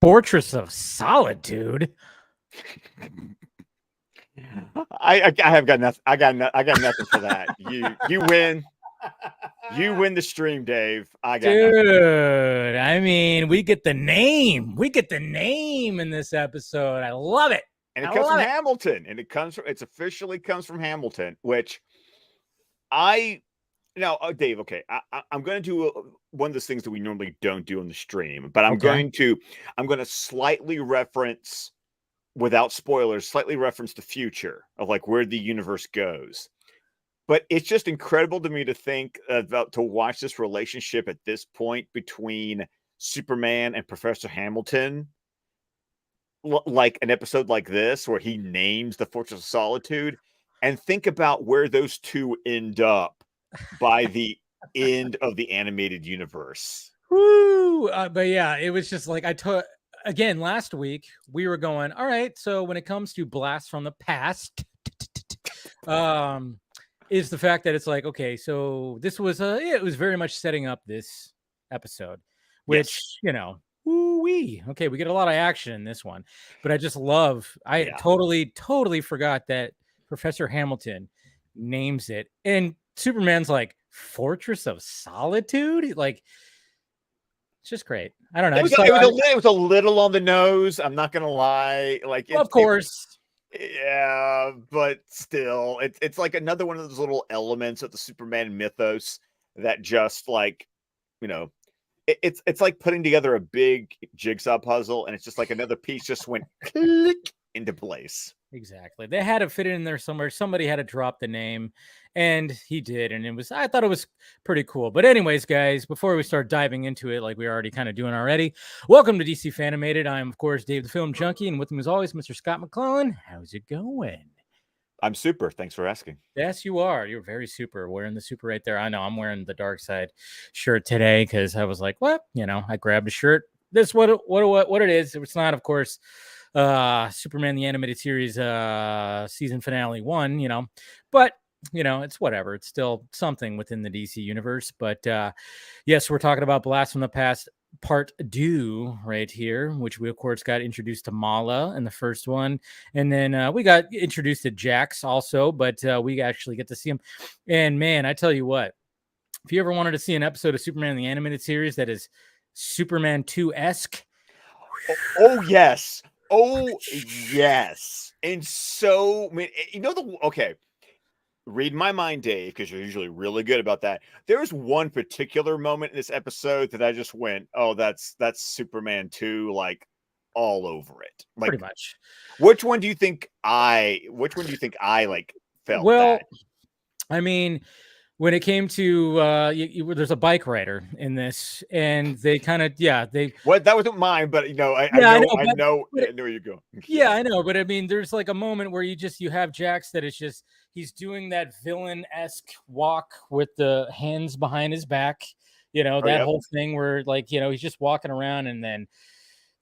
Fortress of Solitude. I have got nothing. I got nothing for that. You win. You win the stream, Dave. I got nothing. Dude, I mean, we get the name. We get the name in this episode. I love it. And it comes from Hamilton. And it's officially comes from Hamilton, which Dave, okay, I'm going to do one of those things that we normally don't do on the stream, but I'm going to slightly reference, without spoilers, slightly reference the future of like where the universe goes. But it's just incredible to me to think about, to watch this relationship at this point between Superman and Professor Hamilton, like an episode like this where he names the Fortress of Solitude, and think about where those two end up by the end of the animated universe. Woo! But yeah, it was just like again last week we were going, all right, so when it comes to Blast from the Past, is the fact that it's like, okay, so this was it was very much setting up this episode, which woo-wee. Okay, we get a lot of action in this one, but I just love, totally forgot that Professor Hamilton names it, and Superman's like Fortress of Solitude, like it's just great. I don't know. It was a little on the nose. I'm not gonna lie. Like, of course. Yeah, but still, it's like another one of those little elements of the Superman mythos that just like, it's like putting together a big jigsaw puzzle, and it's just like another piece just went click into place. Exactly. They had to fit it in there somewhere. Somebody had to drop the name, and he did. And I thought it was pretty cool. But anyways, guys, before we start diving into it, like we already kind of doing already, welcome to DC Fan-imated. I'm, of course, Dave the Film Junkie, and with him as always, Mr. Scott McClellan. How's it going? I'm super. Thanks for asking. Yes, you are. You're very super. Wearing the super right there. I know. I'm wearing the Dark Side shirt today because I was like, what? I grabbed a shirt. This is what it is. It's not, of course, Superman the Animated Series season finale 1, but it's whatever. It's still something within the DC universe. But yes, we're talking about Blast from the Past Part 2 right here, which we of course got introduced to Mala in the first one, and then we got introduced to Jax also, but we actually get to see him. And man, I tell you what, if you ever wanted to see an episode of Superman the Animated Series that is Superman 2-esque, oh yes. Oh, yes. And so, I mean, read my mind, Dave, because you're usually really good about that. There's one particular moment in this episode that I just went, oh, that's Superman 2, like all over it. Like, pretty much. Which one do you think I like felt? Well, I mean, when it came to there's a bike rider in this, and they kind of that wasn't mine, but I know where you go. Yeah, I know, but I mean, there's like a moment where you have Jax that it's just he's doing that villain-esque walk with the hands behind his back, whole thing where like he's just walking around, and then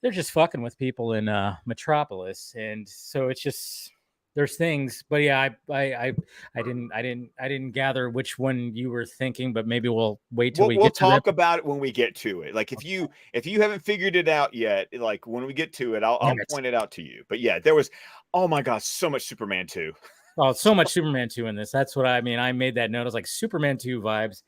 they're just fucking with people in Metropolis, and so it's just. There's things, but yeah, I didn't gather which one you were thinking, but maybe we'll wait till we'll talk about it when we get to it. Like if you haven't figured it out yet, like when we get to it, I'll point it out to you. But yeah, there was, oh my gosh, so much Superman 2. Oh, so much Superman 2 in this. That's what I mean. I made that note. I was like Superman 2 vibes,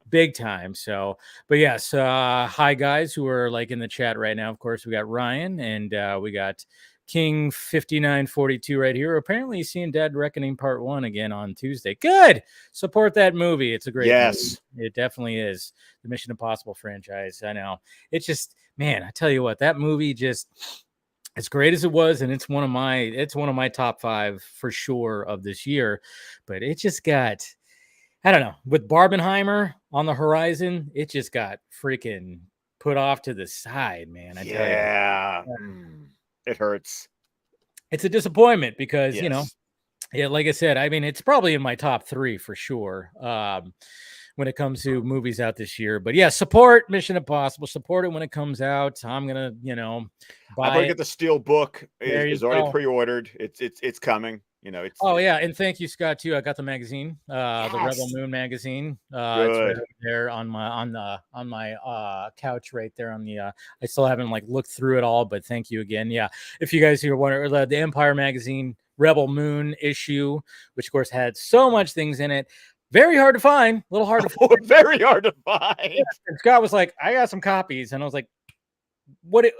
big time. So, but yes, hi guys who are like in the chat right now. Of course, we got Ryan and we got King 5942 right here. Apparently he's seeing Dead Reckoning Part 1 again on Tuesday. Good. Support that movie. It's a great movie. It definitely is. The Mission Impossible franchise. I know. It's just, man, I tell you what, that movie just, as great as it was, and it's one of my top 5 for sure of this year, but it just got, I don't know, with Barbenheimer on the horizon, it just got freaking put off to the side, man. I tell you. It hurts. It's a disappointment because, like I said, I mean, it's probably in my top 3 for sure when it comes to movies out this year. But yeah, support Mission Impossible. Support it when it comes out. I'm going to, buy I've already got the steel book. It's already pre-ordered. It's coming. You know, it's Oh yeah, and thank you, Scott, too. I got the magazine, the Rebel yes, Moon magazine. It's right good. over there on my couch right there on the I still haven't like looked through it all, but thank you again. Yeah. If you guys are wondering, the Empire magazine Rebel Moon issue, which of course had so much things in it. Very hard to find, a little hard to find. Very hard to Yeah. find. And Scott was like, I got some copies, and I was like,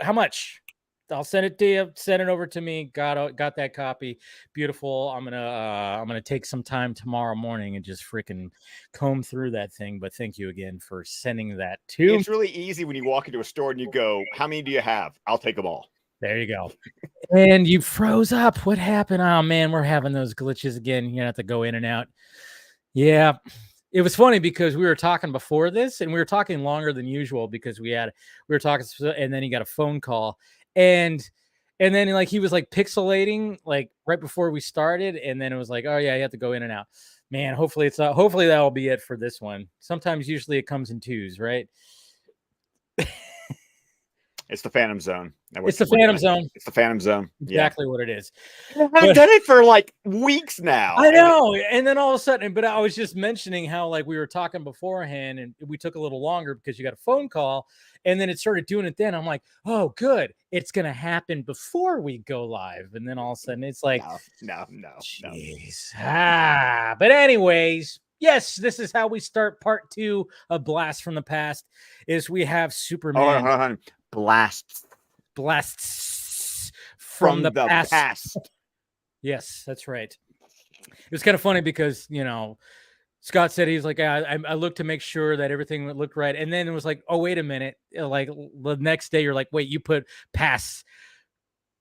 how much? I'll send it to you. Send it over to me. Got that copy. Beautiful. I'm gonna take some time tomorrow morning and just freaking comb through that thing. But thank you again for sending that to me. It's really easy when you walk into a store and you go, "How many do you have?" I'll take them all. There you go. And you froze up. What happened? Oh man, we're having those glitches again. You have to go in and out. Yeah. It was funny because we were talking before this, and we were talking longer than usual because we were talking, and then he got a phone call, and then like he was like pixelating like right before we started, and then it was like, oh yeah, you have to go in and out. Man, hopefully hopefully that'll be it for this one. Sometimes usually it comes in twos, right? It's the Phantom Zone. It's the Phantom Zone. It's the Phantom Zone. Exactly what it is. I've done it for like weeks now. I know. And then all of a sudden, but I was just mentioning how like we were talking beforehand and we took a little longer because you got a phone call and then it started doing it then. I'm like, oh, good. It's going to happen before we go live. And then all of a sudden it's like, no. Jeez. But anyways, yes, this is how we start part 2 of Blast from the Past is we have Superman. Hold on. Blasts from the past. Yes, that's right. It was kind of funny because, you know, Scott said he's like, I looked to make sure that everything looked right. And then it was like, oh, wait a minute. Like the next day, you're like, wait, you put pass.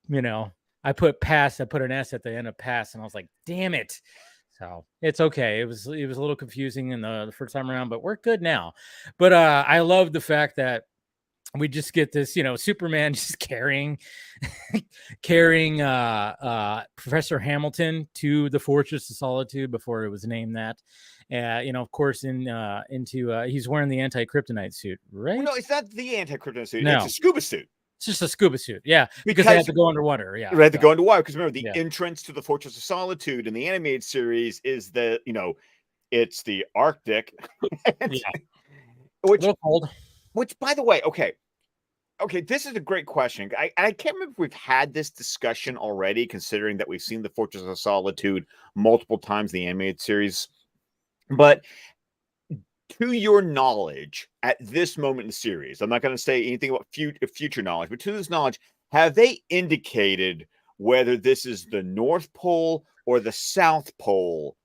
You know, I put pass. I put an S at the end of pass. And I was like, damn it. So it's okay. It was a little confusing in the first time around, but we're good now. But I love the fact that we just get this, you know, Superman just carrying Professor Hamilton to the Fortress of Solitude before it was named that. You know, of course, he's wearing the anti-kryptonite suit, right? Well, no, it's not the anti-kryptonite suit. No. It's a scuba suit. It's just a scuba suit, yeah, because they had to go underwater. Yeah, they had to go underwater because remember the entrance to the Fortress of Solitude in the animated series is it's the Arctic, which a little cold. Which, by the way, okay, this is a great question. I can't remember if we've had this discussion already, considering that we've seen the Fortress of Solitude multiple times in the animated series. But to your knowledge, at this moment in the series, I'm not going to say anything about future knowledge, but to this knowledge, have they indicated whether this is the North Pole or the South Pole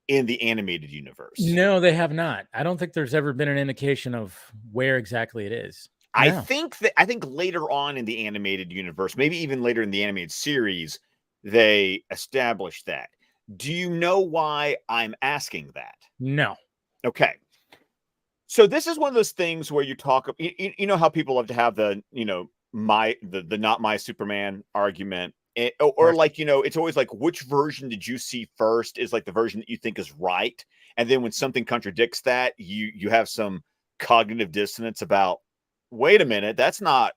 in the animated universe? No, they have not. I don't think there's ever been an indication of where exactly it is. No. I think later on in the animated universe, maybe even later in the animated series, they established that. Do you know why I'm asking that? No. Okay. So this is one of those things where you talk, you know how people love to have the, the not my Superman argument, or like, it's always like, which version did you see first is like the version that you think is right. And then when something contradicts that, you have some cognitive dissonance about, wait a minute, that's not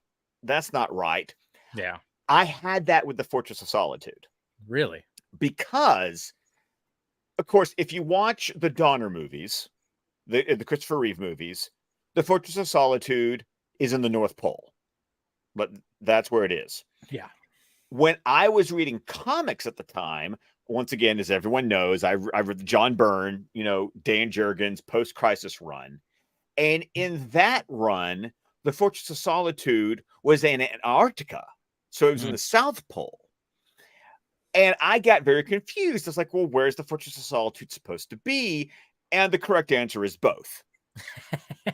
right. Yeah. I had that with the Fortress of Solitude. Really? Because, of course, if you watch the Donner movies, the Christopher Reeve movies, the Fortress of Solitude is in the North Pole. But that's where it is. Yeah. When I was reading comics at the time, once again, as everyone knows, I read the John Byrne, Dan Jurgens post-crisis run. And in that run, the Fortress of Solitude was in Antarctica. So it was in the South Pole. And I got very confused. I was like, well, where's the Fortress of Solitude supposed to be? And the correct answer is both.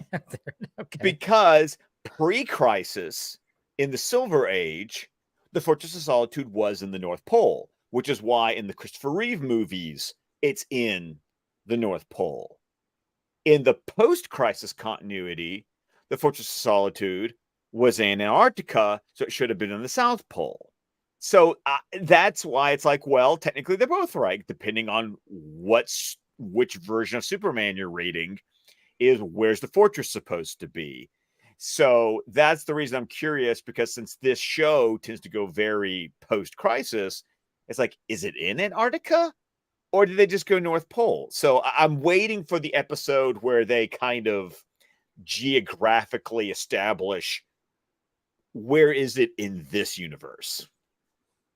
Okay. Because pre-crisis in the Silver Age, the Fortress of Solitude was in the North Pole, which is why in the Christopher Reeve movies, it's in the North Pole. In the post-crisis continuity, the Fortress of Solitude was in Antarctica, so it should have been in the South Pole. So that's why it's like, well, technically they're both right, depending on which version of Superman you're reading is where's the fortress supposed to be. So that's the reason I'm curious, because since this show tends to go very post-crisis, It's like, is it in Antarctica? Or did they just go North Pole? So I'm waiting for the episode where they kind of geographically establish where is it in this universe.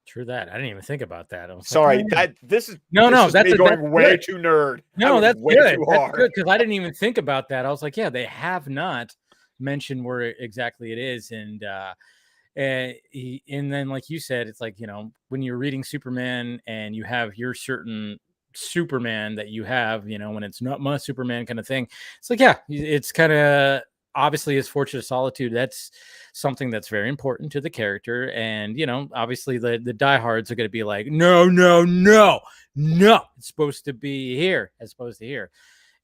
True that. I didn't even think about that. I was like, oh Sorry, yeah. that this is No, this no, is me that's going way good. too nerd. I No, went that's way good. too That's hard. good because I didn't even think about that. I was like, yeah, they have not mentioned where exactly it is, and then like you said, it's like, when you're reading Superman and you have your certain Superman that you have, when it's not my Superman kind of thing, it's like, yeah, it's kind of obviously his Fortress of Solitude. That's something that's very important to the character, and obviously the diehards are going to be like, no, no, no, no, it's supposed to be here as opposed to here.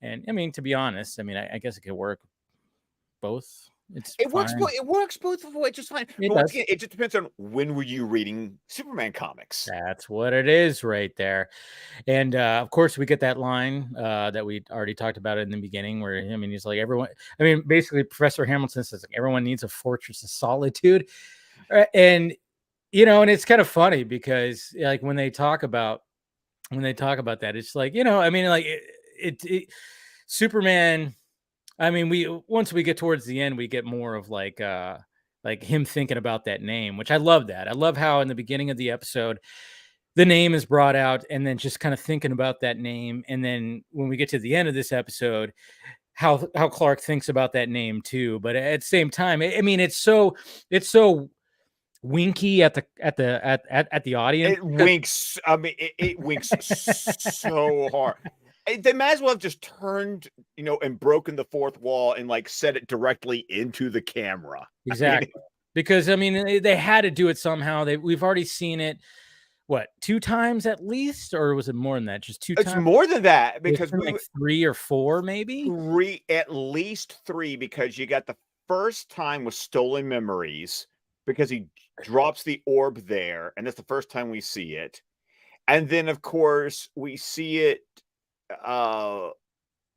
And I mean, to be honest, I mean, I guess it could work both. It's It works. fine. It works both ways just fine. It But once does. again, it just depends on when were you reading Superman comics. That's what it is right there. And of course, we get that line that we already talked about in the beginning, where I mean, he's like, everyone. I mean, basically, Professor Hamilton says like, everyone needs a fortress of solitude, and and it's kind of funny because like when they talk about that, it's like, I mean, like Superman. I mean, once we get towards the end, we get more of like him thinking about that name, which I love that. I love how in the beginning of the episode the name is brought out and then just kind of thinking about that name. And then when we get to the end of this episode, how Clark thinks about that name too. But at the same time, I mean, it's so winky at the audience. It winks. I mean, it winks so hard. They might as well have just turned, and broken the fourth wall and like set it directly into the camera. I mean, Exactly. Because I mean, they had to do it somehow. We've already seen it, what, 2 times at least, or was it more than that? Just 2 it's times? more than that It's because been like 3 or 4 maybe? at least three, because you got the first time with stolen memories because he drops the orb there, and that's the first time we see it. And then, of course, we see it uh,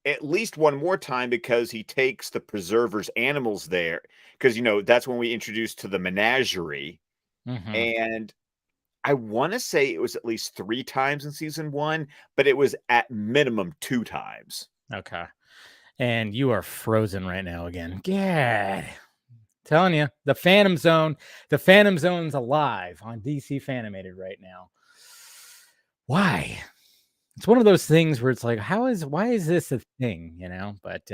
at least one more time because he takes the preserver's animals there. Because, that's when we introduced to the menagerie. Mhm. And I want to say it was at least 3 times in season 1, but it was at minimum 2 times. Okay. And you are frozen right now again. Gad. Telling you, the Phantom Zone's alive on DC Fan-imated right now. Why? It's one of those things where it's like, why is this a thing, But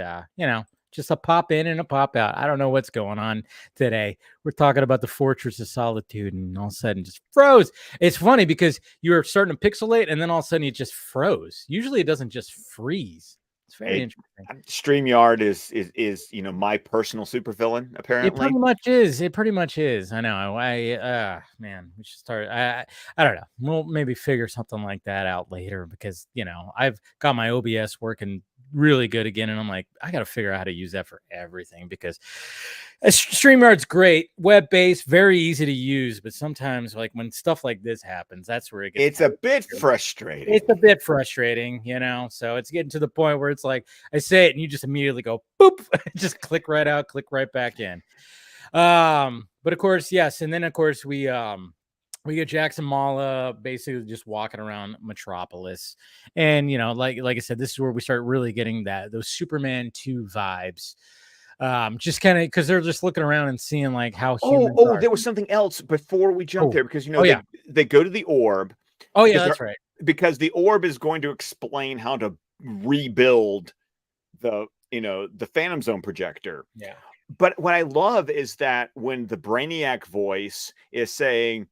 just a pop in and a pop out. I don't know what's going on today. We're talking about the Fortress of Solitude, and all of a sudden just froze. It's funny because you were starting to pixelate, and then all of a sudden it just froze. Usually it doesn't just freeze. It's very interesting. StreamYard is my personal supervillain, It pretty apparently. much is. It pretty much is. I know. Man, we should start. I don't know. We'll maybe figure something like that out later because I've got my OBS working really good again, and I'm like, I got to figure out how to use that for everything because StreamYard's great, web based, very easy to use, but sometimes like when stuff like this happens, that's where it gets. It's a bit frustrating. It's a bit frustrating, So it's getting to the point where it's like I say it and you just immediately go boop, just click right out, click right back in. But of course, yes, and then of course we get Jackson Mala basically just walking around Metropolis, and like I said, this is where we start really getting those Superman 2 vibes. Just kind of because they're just looking around and seeing like how humans are. There was something else before we jump there because Yeah. they go to the orb. Oh yeah, that's right. Because the orb is going to explain how to rebuild the Phantom Zone projector. Yeah. But what I love is that when the Brainiac voice is saying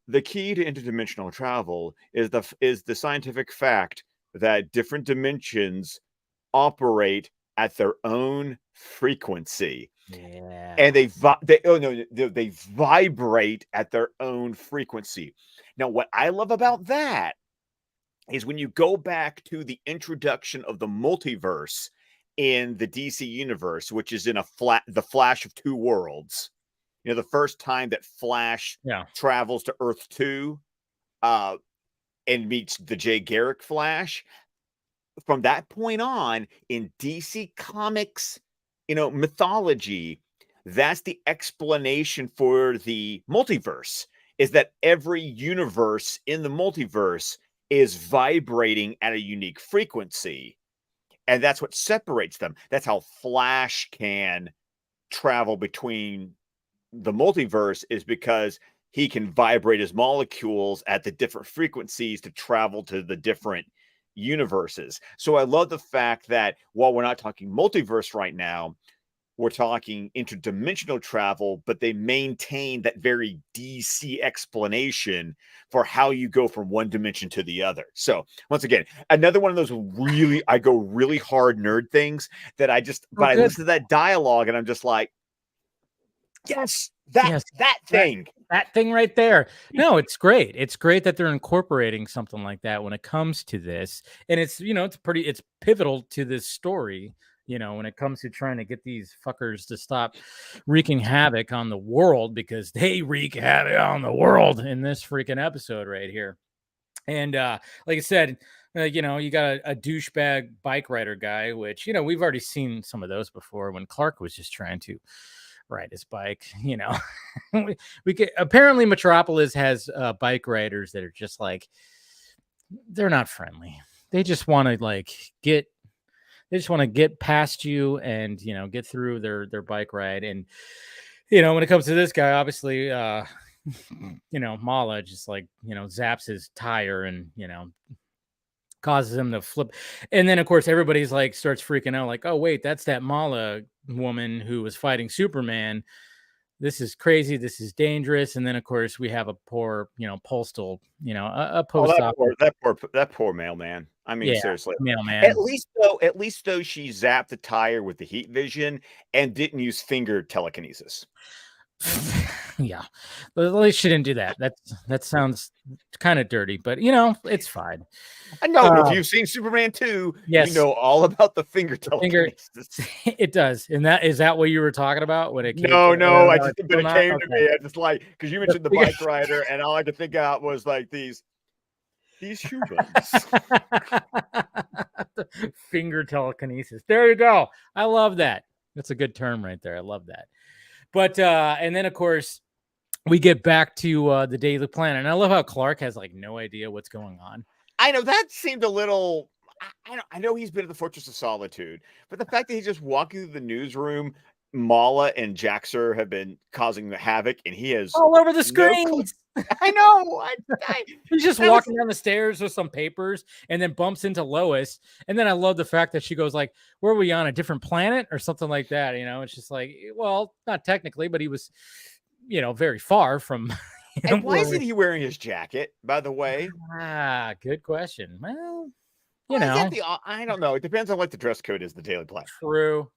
the key to interdimensional travel is the scientific fact that different dimensions operate at their own frequency. Yeah. And they vibrate at their own frequency. Now, what I love about that is when you go back to the introduction of the multiverse in the DC universe, which is in the Flash of Two Worlds. The first time that Flash travels to Earth 2 and meets the Jay Garrick Flash. From that point on, in DC Comics, mythology, that's the explanation for the multiverse. is that every universe in the multiverse is vibrating at a unique frequency. And that's what separates them. That's how Flash can travel between the multiverse, is because he can vibrate his molecules at the different frequencies to travel to the different universes. So I love the fact that while we're not talking multiverse right now, we're talking interdimensional travel, but they maintain that very DC explanation for how you go from one dimension to the other. So once again, another one of those I go really hard nerd things that Oh, but I good. listen to that dialogue and I'm just like, yes, that Yes, thing. that thing right there. No, it's great. It's great that they're incorporating something like that when it comes to this. And it's, it's pivotal to this story, when it comes to trying to get these fuckers to stop wreaking havoc on the world, because they wreak havoc on the world in this freaking episode right here. And like I said, you got a douchebag bike rider guy, which, we've already seen some of those before when Clark was just trying to ride his bike. We get, apparently Metropolis has bike riders that are just like, they're not friendly. They just want to get past you and get through their bike ride. And when it comes to this guy, obviously Mala just zaps his tire and causes him to flip. And then of course everybody's like starts freaking out, like, oh wait, that's that Mala woman who was fighting Superman. This is crazy, this is dangerous. And then of course we have a poor postal, a Oh, post office. that poor mailman. I mean, Yeah, seriously. mailman. At least though, she zapped the tire with the heat vision and didn't use finger telekinesis. Yeah, but at least she didn't do that. That sounds kind of dirty, but it's fine. I know, if you've seen Superman 2, you Yes, know all about the finger finger. telekinesis. It does. And is that what you were talking about when it came to No, but still it not? came to Okay. me. I just like, because you mentioned the bike rider, and all I could think out was like these humans. Finger telekinesis. There you go. I love that. That's a good term right there. I love that. But and then of course we get back to the Daily Planet, and I love how Clark has like no idea what's going on. I know that seemed a little. I know he's been at the Fortress of Solitude, but the fact that he's just walking through the newsroom, Mala and Jaxer have been causing the havoc, and he has All over the no. screens. I know. He's just walking down the stairs with some papers and then bumps into Lois. And then I love the fact that she goes like, were we on a different planet or something like that? It's just like, well, not technically, but he was, very far from. And why isn't he wearing his jacket, by the way? Good question. Well, I don't know. It depends on what the dress code is, the Daily Planet. True.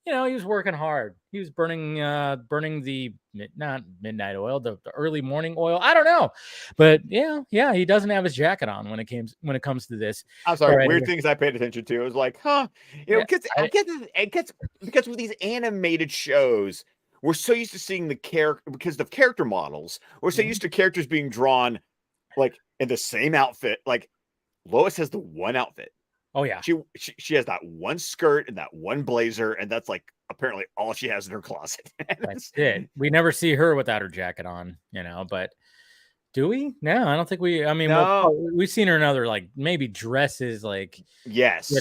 He was working hard. He was burning the not midnight oil, the early morning oil. I don't know, but yeah, he doesn't have his jacket on when it comes to this. I'm sorry. Weird things I paid attention to. It was like, because because with these animated shows, we're so used to seeing the character, because of character models. We're so used to characters being drawn like in the same outfit. Like Lois has the one outfit. Oh yeah, she has that one skirt and that one blazer, and that's like apparently all she has in her closet. That's it. We never see her without her jacket on, but do we? No, I don't think we. I mean, no. We've seen her in other like maybe dresses, like yes,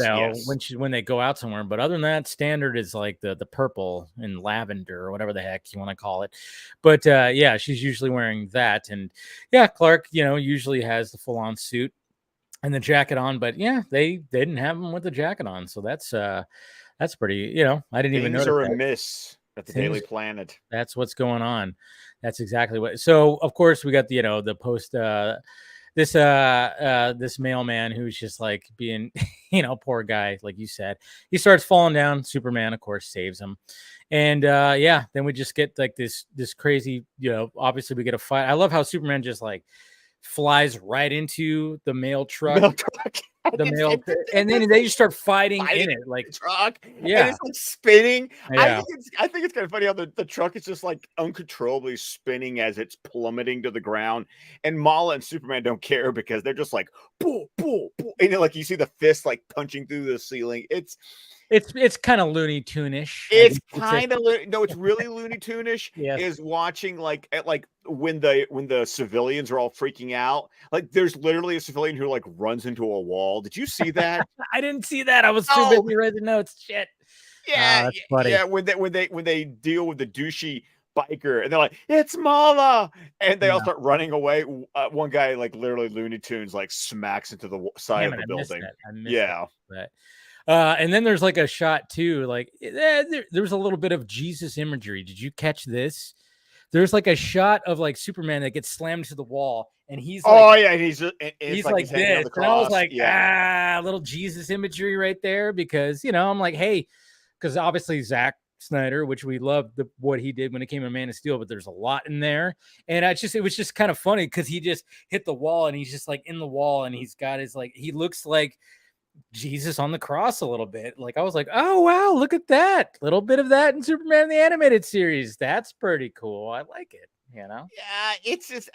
when they go out somewhere. But other than that, standard is like the purple and lavender or whatever the heck you want to call it. But yeah, she's usually wearing that, and yeah, Clark, usually has the full on suit and the jacket on. But yeah, they didn't have him with the jacket on, so that's pretty. I didn't even notice. Things are amiss at the Daily Planet. That's what's going on. That's exactly what. So of course we got the post this mailman who's just like being poor guy, like you said. He starts falling down. Superman of course saves him, and then we just get like this crazy, obviously we get a fight. I love how Superman just like flies right into the mail truck. And then they just start fighting in it, like truck. Yeah, and it's like spinning. Yeah. I think it's kind of funny how the truck is just like uncontrollably spinning as it's plummeting to the ground. And Mala and Superman don't care because they're just like, boo, boo, boo. And like you see the fist like punching through the ceiling. It's It's kind of Looney Tune-ish. I It's think it's a kind of no, it's really Looney Tune-ish. yes. Is watching like when the civilians are all freaking out. Like there's literally a civilian who like runs into a wall. Did you see that? I didn't see that. I was too Oh, busy writing notes. Shit. yeah, That's funny. yeah. When they deal with the douchey biker and they're like, "It's Mama," and they all Yeah. start running away. One guy like literally Looney Tunes like smacks into the side Damn of it, the I missed building. that. I missed that. Yeah. But and then there's like a shot too, like there was a little bit of Jesus imagery. Did you catch this? There's like a shot of like Superman that gets slammed to the wall, and Oh yeah, and it's he's like like he's hanging on this, the and I was cross. like, Yeah. little Jesus imagery right there, because I'm like, hey, because obviously Zack Snyder, which we love what he did when it came to Man of Steel, but there's a lot in there, and it was just kind of funny because he just hit the wall, and he's just like in the wall, and he's got his like he looks like Jesus on the cross a little bit. Like I was like, oh wow, look at that little bit of that in Superman the animated series. That's pretty cool. I like it. Yeah, it's just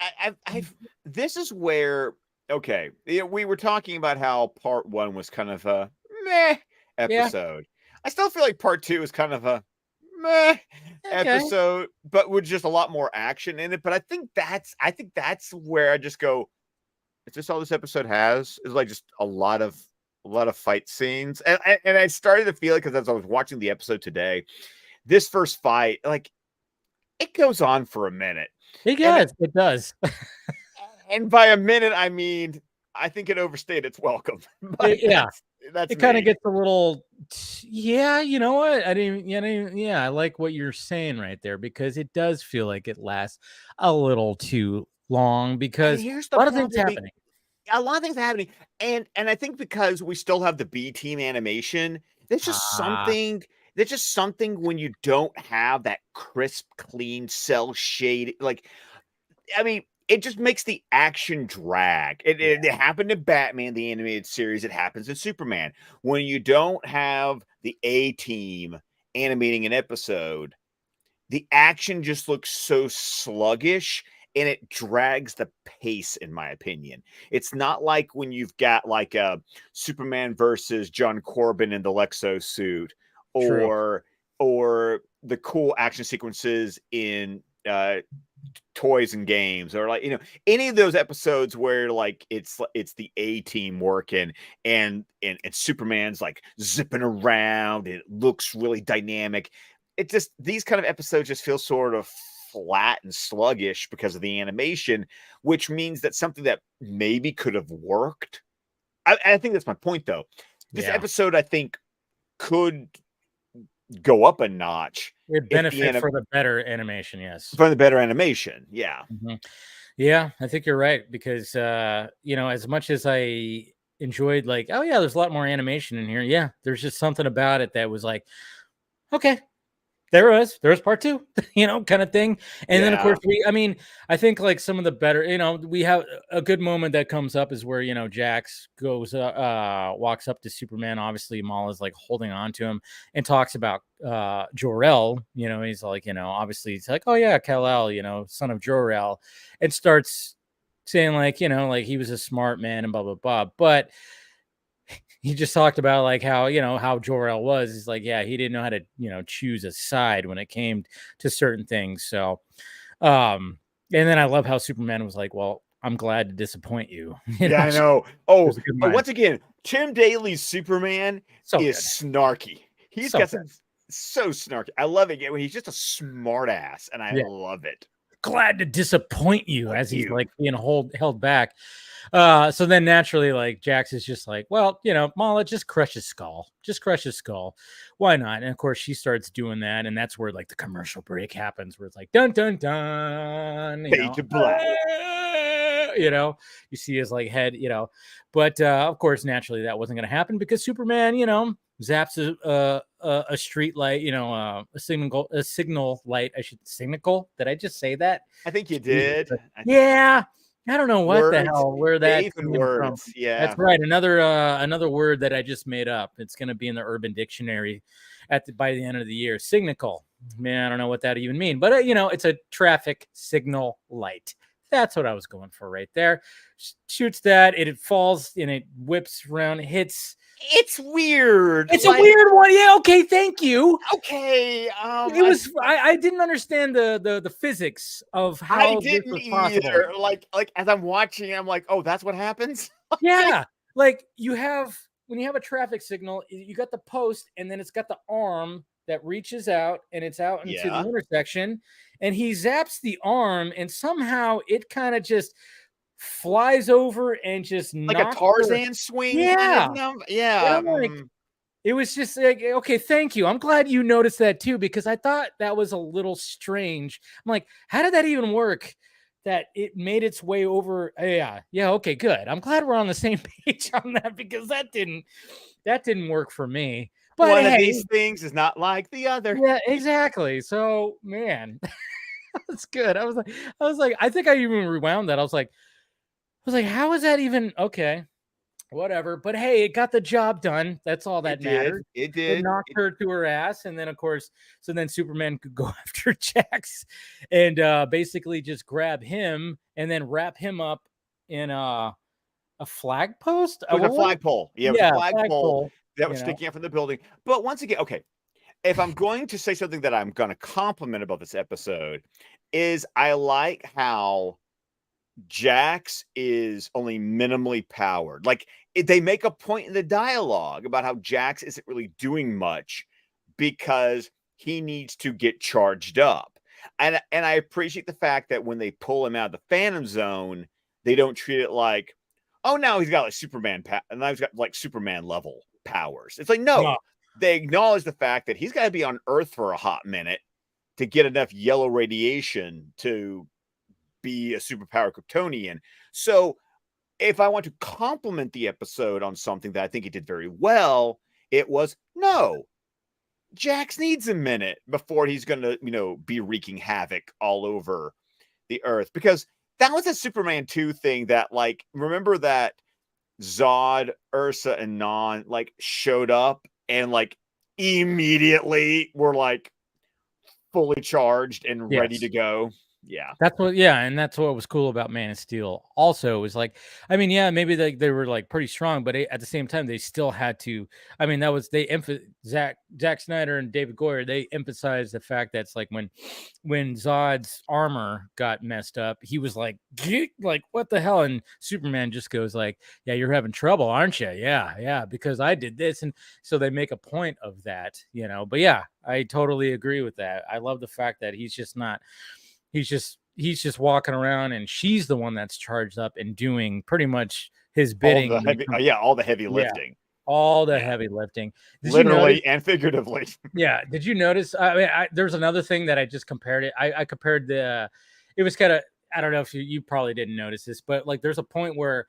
I've this is where okay, yeah, we were talking about how part one was kind of a meh Yeah. episode. I still feel like part two is kind of a meh Okay. episode, but with just a lot more action in it. But I think that's where I just go, is this all this episode has? Is like just a lot of fight scenes. And I started to feel it because as I was watching the episode today, this first fight, like it goes on for a minute. It And does. It does. and by a minute, I mean, I think it overstayed its welcome. But Yeah. that's It kind of me. gets a little, yeah, you know what? Yeah, I like what you're saying right there, because it does feel like it lasts a little too long And because here's a the lot of things problem: happening. a lot of things happening, and I think because we still have the B team animation, there's just Ah, something. There's just something when you don't have that crisp, clean, cell shade. Like, I mean, it just makes the action drag. It, yeah, it, it happened in Batman, the animated series. It happens in Superman. When you don't have the A team animating an episode, the action just looks so sluggish and it drags the pace, in my opinion. It's not like when you've got like a Superman versus John Corbin in the Lexo suit, true. or the cool action sequences in toys and games, or like any of those episodes where like it's the A team working, and Superman's like zipping around and it looks really dynamic. It just, these kind of episodes just feel sort of flat and sluggish because of the animation, which means that something that maybe could have worked. I think that's my point though. This Yeah. episode I think could go up a notch It if the benefit for the better animation, yes. from the better animation. Yeah. Mhm. Yeah, I think you're right, because as much as I enjoyed, like, oh yeah, there's a lot more animation in here. Yeah, there's just something about it that was like, okay, there was part two, kind of thing. And then of Yeah. course I think like some of the better, we have a good moment that comes up is where Jax goes walks up to Superman. Obviously Mala's like holding on to him and talks about Jor-El. He's like, obviously it's like, oh yeah, Kal-El, son of Jor-El, and starts saying like, like he was a smart man and blah blah blah. But he just talked about like how Jor-El was. He's like, yeah, he didn't know how to, choose a side when it came to certain things. So, and then I love how Superman was like, well, I'm glad to disappoint you. Yeah, I It know. Oh, was a good but line. once again, Tim Daly's Superman So is good. snarky. He's So got good. some so snarky. I love it. He's just a smart ass, and I Yeah. love it. Glad to disappoint you, Point as he's you. like being held back. So then naturally, like Jax is just like, well, Mala, just crush his skull. Just crush his skull. Why not? And of course, she starts doing that. And that's where like the commercial break happens, where it's like dun dun dun, Fade to black. you see his like head, but of course, naturally, that wasn't going to happen because Superman, zaps a street light, a signal light. Signal. Did I just say that? I think you Jesus. did. Yeah. I don't know what the Words, hell, where that faith and came from. words. That's Yeah. right. Another word that I just made up. It's going to be in the Urban Dictionary by the end of the year. Signical. Man, I don't know what that even mean, but it's a traffic signal light. That's what I was going for right there. Shoots that, it falls and it whips around, hits It's weird. It's a weird one. Yeah, okay, thank you. Okay. It was I didn't understand the physics of I how this didn't was possible. either. Like as I'm watching, I'm like, oh, that's what happens. Yeah, like you have when you have a traffic signal, you got the post, and then it's got the arm that reaches out, and it's out into the Yeah. intersection, and he zaps the arm, and somehow it kind of just flies over and just Like a knocks her. Tarzan swing kind of, Yeah, you know? and Yeah. I'm like, it was just like, okay, thank you. I'm glad you noticed that too, because I thought that was a little strange. I'm like, how did that even work? That it made its way over. Yeah, yeah, okay, good. I'm glad we're on the same page on that because that didn't work for me. But One of hey, these things is not like the other. yeah, exactly. So man, that's good. I was like, I think I even rewound that. I was like, how is that even okay? Whatever. But hey, it got the job done. That's all It that did. matters. It It did. knocked her to her ass, and then of course, so then Superman could go after Jax and basically just grab him and then wrap him up in a flag post. It was a What was it? flagpole. Yeah, it was a Yeah, flagpole flagpole. that was You know, sticking out from the building. But once again, okay, if I'm going to say something that I'm going to compliment about this episode, is I like how Jax is only minimally powered. Like they make a point in the dialogue about how Jax isn't really doing much because he needs to get charged up. And I appreciate the fact that when they pull him out of the Phantom Zone, they don't treat it like, oh, now he's got like Superman and now he's got like Superman level powers. It's like no, no, they acknowledge the fact that he's got to be on Earth for a hot minute to get enough yellow radiation to be a superpower Kryptonian. So if I want to compliment the episode on something that I think it did very well, it was no. Jax needs a minute before he's going to, be wreaking havoc all over the Earth because that was a Superman 2 thing that, like, remember that Zod, Ursa, and Non, like, showed up and, like, immediately were, like, fully charged and ready to yes. go? Yeah. And that's what was cool about Man of Steel. Also, was like, I mean, yeah, maybe they were like pretty strong, but at the same time, they still had to. I mean, that was Zack Snyder and David Goyer. They emphasized the fact that's like when Zod's armor got messed up, he was like, like what the hell? And Superman just goes like, yeah, you're having trouble, aren't you? Yeah, yeah, because I did this, and so they make a point of that, But yeah, I totally agree with that. I love the fact that he's just not. He's just walking around, and she's the one that's charged up and doing pretty much his All bidding the when it heavy, comes. all the heavy Yeah, lifting. all the Yeah, heavy lifting. Did you notice? literally and figuratively. Yeah, did you notice? I mean, there's another thing that I just compared it. I compared it was kind of. I don't know if you probably didn't notice this, but like there's a point where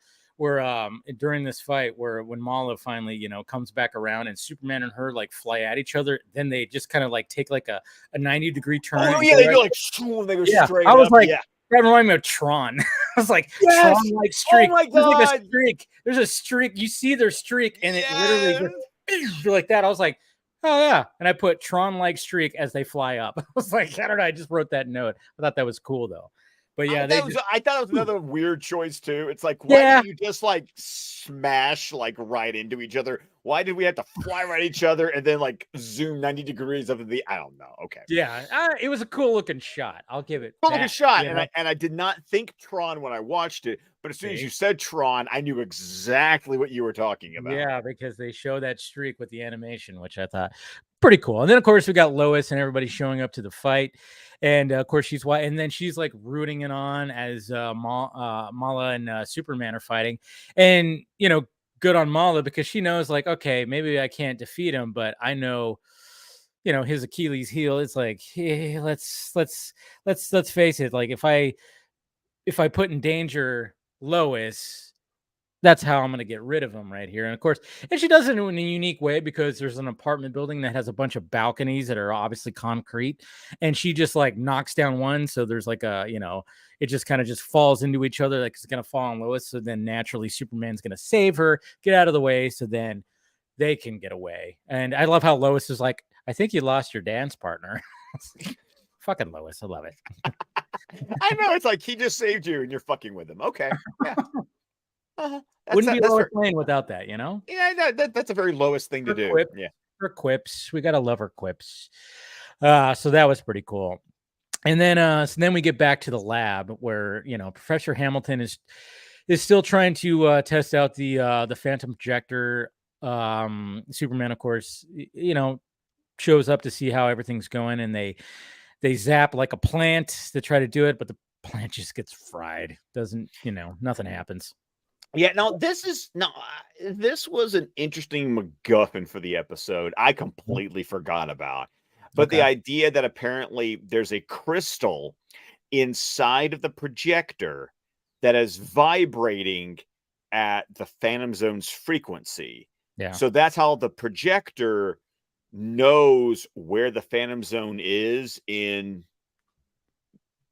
during this fight where when Mala finally comes back around and Superman and her like fly at each other, then they just kind of like take like a 90-degree turn Oh and yeah, go they right. go like they go Yeah, I straight was up. like, Yeah. that reminded me of Tron. I was like, Yes. Tron-like Oh streak. my There's like a god. streak. There's a streak. You see their streak, and it literally Yes. just like that. I was like, oh yeah. And I put Tron-like streak as they fly up. I was like, I don't know. I just wrote that note. I thought that was cool though. But yeah, they just I thought it was another weird choice too. It's like, why yeah. didn't you just like smash like right into each other? Why did we have to fly right at each other and then like zoom 90 degrees over the? I don't know. Okay. Yeah, it was a cool looking shot. I'll give it Cool looking that. shot, and I did not think Tron when I watched it, but as soon as you See? said Tron, I knew exactly what you were talking about. Yeah, because they show that streak with the animation, which I thought pretty cool. And then of course we got Lois and everybody showing up to the fight, and of course she's white, and then she's like rooting it on as Mala and Superman are fighting, and good on Mala because she knows like, okay, maybe I can't defeat him, but I know. His Achilles heel. It's like, hey, let's face it. Like if I put in danger Lois, that's how I'm going to get rid of him right here. And of course, and she does it in a unique way because there's an apartment building that has a bunch of balconies that are obviously concrete. And she just like knocks down one. So there's like it just kind of just falls into each other. Like it's going to fall on Lois. So then naturally Superman's going to save her, get out of the way. So then they can get away. And I love how Lois is like, I think you lost your dance partner. Fucking Lois. I love it. I know, it's like he just saved you and you're fucking with him. Okay. Yeah. Wouldn't be Lois Lane without that, you know? Yeah, that's a very lowest thing to do. Quip, Yeah. her quips. We gotta love her quips. So that was pretty cool. And then we get back to the lab where, you know, Professor Hamilton is still trying to test out the phantom projector. Superman, of course, you know, shows up to see how everything's going, and they zap like a plant to try to do it, but the plant just gets fried. Doesn't, you know, nothing happens. Yeah, this was an interesting MacGuffin for the episode. I completely forgot about. But the idea that apparently there's a crystal inside of the projector that is vibrating at the Phantom Zone's frequency. Yeah. So that's how the projector knows where the Phantom Zone is in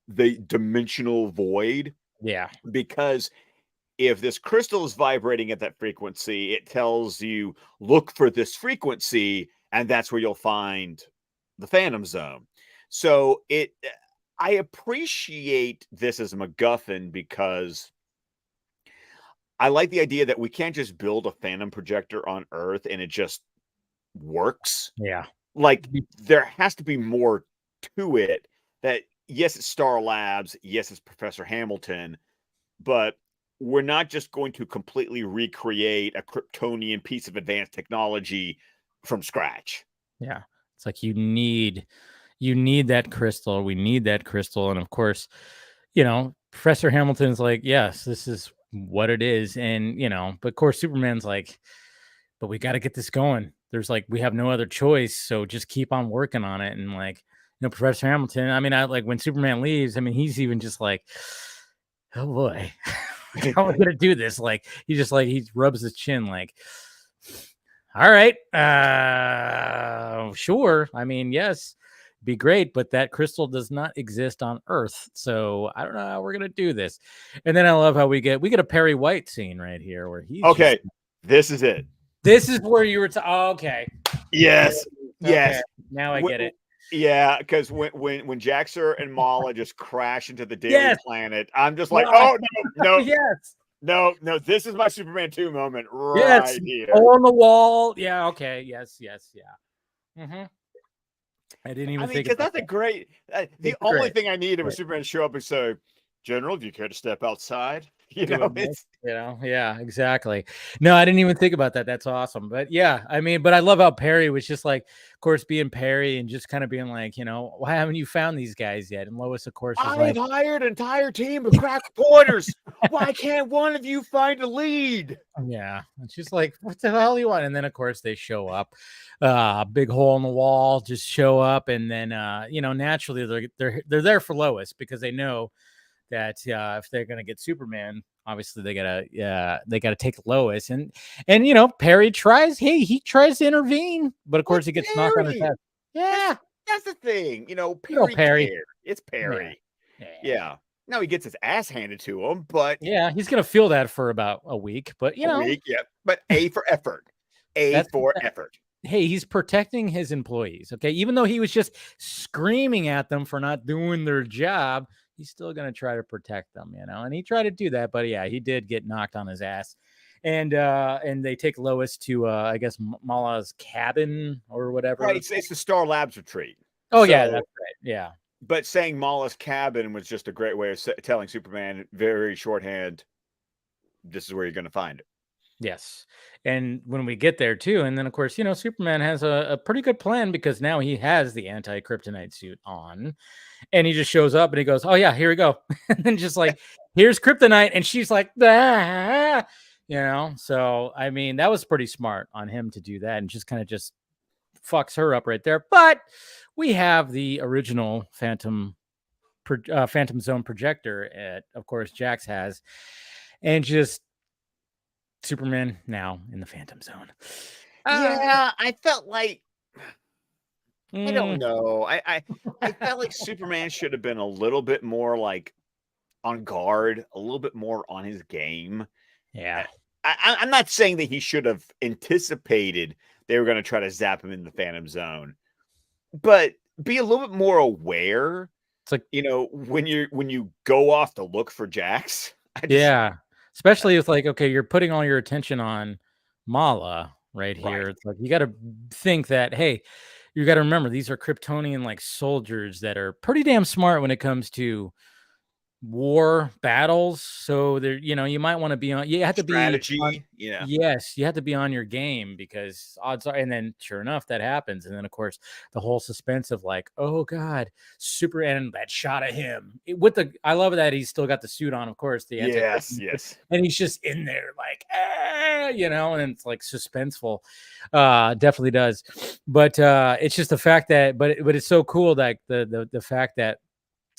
the dimensional void. Yeah. Because if this crystal is vibrating at that frequency, it tells you look for this frequency, and that's where you'll find the Phantom Zone. So I appreciate this as a MacGuffin because I like the idea that we can't just build a Phantom projector on Earth and it just works. Yeah. Like there has to be more to it. That yes, it's Star Labs, yes, it's Professor Hamilton, but we're not just going to completely recreate a Kryptonian piece of advanced technology from scratch. Yeah. It's like you need that crystal. We need that crystal. And of course, you know, Professor Hamilton's like, yes, this is what it is. And, you know, but of course, Superman's like, but we got to get this going. There's like, we have no other choice. So just keep on working on it. And like, you know, Professor Hamilton, I mean, I like when Superman leaves, I mean, he's even just like, oh boy, how am I going to do this? Like, he rubs his chin like, all right, sure. I mean, yes, be great, but that crystal does not exist on Earth, so I don't know how we're gonna do this. And then I love how we get a Perry White scene right here where he's okay. This is it. This is where you were. Okay. Yes. Yes. Okay. Now I get it. Yeah, because when Jaxer and Mala just crash into the Daily Planet, I'm just like, well, oh no, yes. No, this is my Superman 2 moment right here. On the wall. Yeah, okay. Yes, yeah. Mm-hmm. I didn't even think because that's a great. The only thing I needed was Superman to show up and say, "General, do you care to step outside?" Yeah, exactly. No, I didn't even think about that. That's awesome. But yeah, I mean, but I love how Perry was just like, of course, being Perry and just kind of being like, you know, why haven't you found these guys yet? And Lois, of course, is I've hired an entire team of crack reporters. Why can't one of you find a lead? Yeah, and she's like, what the hell do you want? And then, of course, they show up. Big hole in the wall, just show up, and then, you know, naturally they're there for Lois because they know that if they're gonna get Superman, obviously they gotta take Lois, and you know, Perry tries to intervene, but of course he gets knocked on his head. Yeah, that's the thing, you know. Perry. It's Perry. Yeah. Now he gets his ass handed to him, but yeah, he's gonna feel that for about a week. But you know, but A for effort. Effort. Hey, he's protecting his employees. Okay, even though he was just screaming at them for not doing their job, he's still going to try to protect them, you know, and he tried to do that, but yeah, he did get knocked on his ass. And they take Lois to, I guess, Mala's cabin or whatever. Right, it's the Star Labs retreat. Oh, yeah, that's right. Yeah. But saying Mala's cabin was just a great way of telling Superman, very shorthand, this is where you're going to find it. Yes. And when we get there too, and then of course, you know, Superman has a pretty good plan because now he has the anti-kryptonite suit on, and he just shows up and he goes, oh yeah, here we go. And then just like, here's kryptonite, and she's like, ah, you know. So I mean, that was pretty smart on him to do that and just kind of just fucks her up right there. But we have the original Phantom Zone projector at, of course, Jax has, and just Superman now in the Phantom Zone. Yeah, I felt like I don't know. I felt like Superman should have been a little bit more like on guard, a little bit more on his game. Yeah. I'm not saying that he should have anticipated they were going to try to zap him in the Phantom Zone, but be a little bit more aware. It's like, you know, when you go off to look for Jax. Yeah. especially if like, okay, you're putting all your attention on Mala right Right. here. It's like you got to think that, hey, you got to remember these are Kryptonian like soldiers that are pretty damn smart when it comes to war battles. So there, you might want to be on. You have to be on. Strategy. Yeah. Yes, you have to be on your game because odds are. And then, sure enough, that happens. And then, of course, the whole suspense of like, oh God, super, and that shot of him with the. I love that he's still got the suit on, of course, the Yes. anti-kryptonite, Yes. and he's just in there like, and it's like suspenseful. Definitely does. But it's just the fact that, but it's so cool that the fact that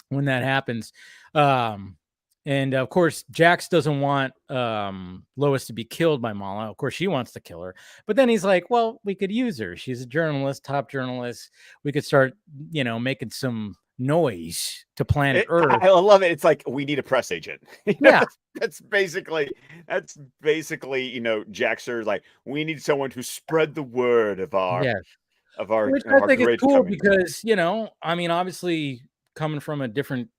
when that happens. And of course, Jax doesn't want Lois to be killed by Mala. Of course, she wants to kill her. But then he's like, well, we could use her. She's a journalist, top journalist. We could start, making some noise to planet Earth. I love it. It's like we need a press agent. Yeah. That's basically Jaxer's like we need someone to spread the word of our Yeah. Which of I our think is great cool coming. because, I mean, obviously coming from a different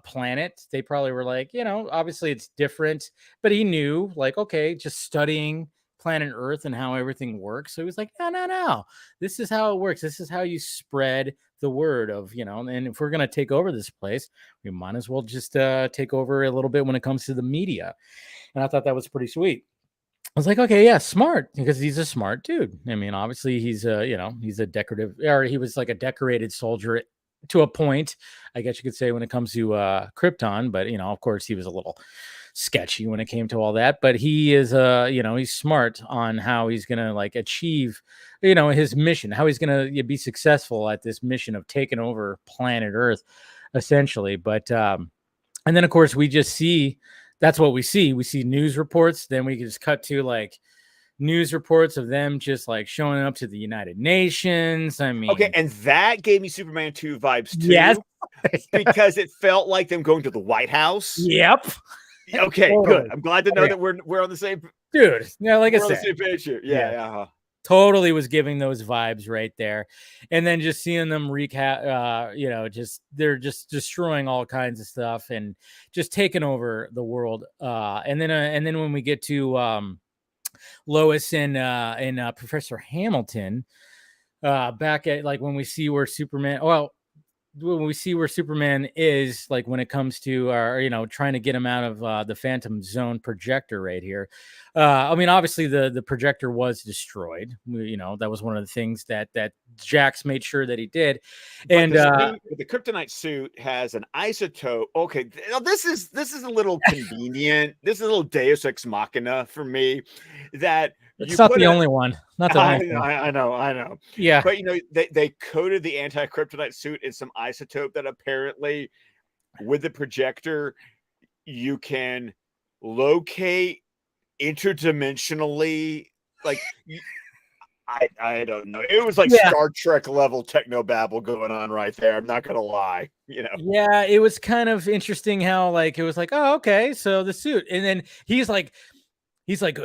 planet, they probably were like, obviously it's different, but he knew like, okay, just studying planet Earth and how everything works. So he was like, no, no, no, this is how it works. This is how you spread the word of, and if we're going to take over this place, we might as well just take over a little bit when it comes to the media. And I thought that was pretty sweet. I was like, okay, yeah, smart, because he's a smart dude. I mean, obviously he's a decorative, or he was like a decorated soldier to a point, I guess you could say, when it comes to Krypton. But of course, he was a little sketchy when it came to all that. But he is, he's smart on how he's gonna like achieve, his mission, how he's gonna be successful at this mission of taking over planet Earth, essentially. But and then of course we just see that's what we see. We see news reports. Then we can just cut to like news reports of them just like showing up to the United Nations. I mean, Okay, and that gave me Superman 2 vibes too. Yes. Because it felt like them going to the White House. Yep. Okay, Totally. good. I'm glad to know that we're on the same dude. Yeah, like I we're on the said, same page here. Yeah. totally was giving those vibes right there. And then just seeing them recap, just they're just destroying all kinds of stuff and just taking over the world. And then when we get to Lois and Professor Hamilton, back at like when we see where Superman, when we see where Superman is, like when it comes to trying to get him out of the Phantom Zone projector right here. I mean, obviously the projector was destroyed. That was one of the things that Jax made sure that he did. And the kryptonite suit has an isotope. Okay, now this is a little convenient. This is a little Deus Ex Machina for me. That it's not the only one. Not the only one. I know. Yeah, but they coated the anti-kryptonite suit in some isotope that apparently, with the projector, you can locate interdimensionally. Like, I don't know. It was like Star Trek level techno babble going on right there. I'm not gonna lie. Yeah, it was kind of interesting how like it was like, oh, okay, so the suit, and then he's like,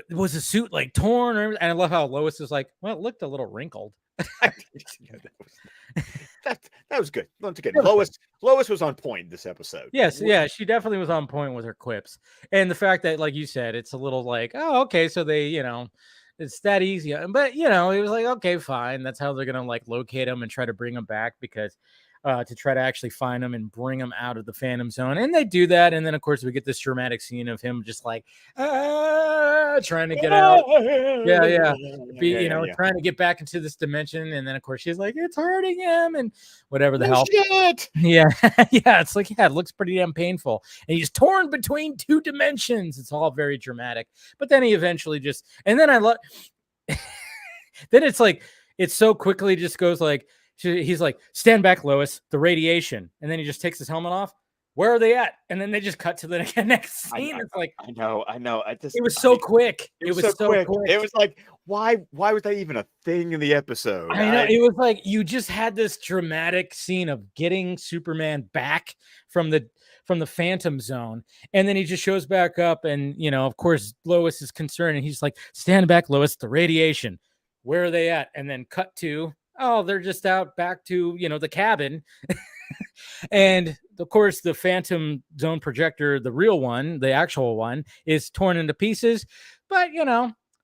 was the suit like torn? And I love how Lois is like, well, it looked a little wrinkled. that was good. Once again, Lois was on point this episode. Yes, yeah, she definitely was on point with her quips, and the fact that, like you said, it's a little like, oh, okay, so they, it's that easy. But it was like, okay, fine. That's how they're gonna like locate him and try to bring him back, because to try to actually find him and bring him out of the Phantom Zone. And they do that. And then, of course, we get this dramatic scene of him just like trying to get out. Yeah. Trying to get back into this dimension. And then, of course, she's like, it's hurting him and whatever the hell. Shit. Yeah. Yeah. It's like, it looks pretty damn painful. And he's torn between two dimensions. It's all very dramatic. But then he eventually just, and then I love, then it's like, it so quickly just goes like, he's like, stand back, Lois, the radiation. And then he just takes his helmet off. Where are they at? And then they just cut to the next scene. It's like, I know. It was so quick. It was so quick. It was like, why was that even a thing in the episode? I know. It was like you just had this dramatic scene of getting Superman back from the Phantom Zone, and then he just shows back up, and of course, Lois is concerned, and he's like, stand back, Lois, the radiation. Where are they at? And then cut to, oh, they're just out back to the cabin. And of course, the Phantom Zone projector, the real one, the actual one, is torn into pieces. But,